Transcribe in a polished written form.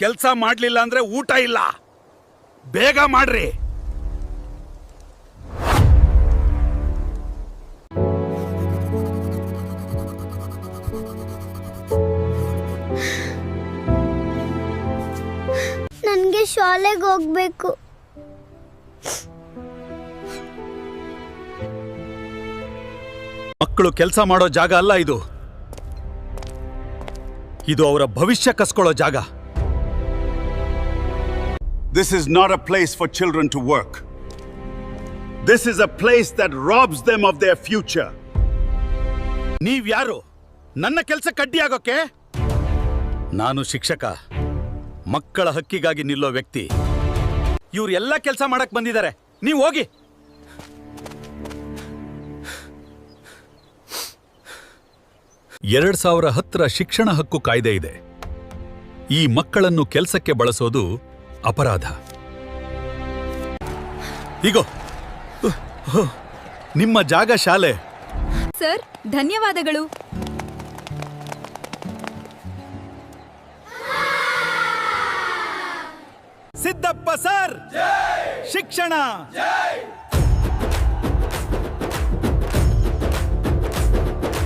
ಕೆಲಸ ಮಾಡ್ಲಿಲ್ಲ ಅಂದ್ರೆ ಊಟ ಇಲ್ಲ. ಬೇಗ ಮಾಡ್ರಿ. ನನಗೆ ಶಾಲೆಗೆ ಹೋಗ್ಬೇಕು. ಮಕ್ಕಳು ಕೆಲಸ ಮಾಡೋ ಜಾಗ ಅಲ್ಲ ಇದು. ಇದು ಅವರ ಭವಿಷ್ಯ ಕಸ್ಕೊಳ್ಳೋ ಜಾಗ. This is not a place for children to work. This is a place that robs them of their future. ನೀವ್ಯಾರು ನನ್ನ ಕೆಲಸಕ್ಕೆ ಅಡ್ಡಿಯಾಗೋಕೆ? ನಾನು ಶಿಕ್ಷಕ, ಮಕ್ಕಳ ಹಕ್ಕಿಗಾಗಿ ನಿಲ್ಲೋ ವ್ಯಕ್ತಿ. ಇವ್ರೆಲ್ಲ ಕೆಲಸ ಮಾಡಕ್ ಬಂದಿದ್ದಾರೆ, ನೀವು ಹೋಗಿ. ಎರಡ್ 2010 ಶಿಕ್ಷಣ ಹಕ್ಕು ಕಾಯ್ದೆ ಇದೆ. ಈ ಮಕ್ಕಳನ್ನು ಕೆಲಸಕ್ಕೆ ಬಳಸೋದು ಅಪರಾಧ. ಇಗೋ ನಿಮ್ಮ ಜಾಗ ಶಾಲೆ. ಸರ್, ಧನ್ಯವಾದಗಳು. ಸಿದ್ದಪ್ಪ ಸರ್, ಶಿಕ್ಷಣ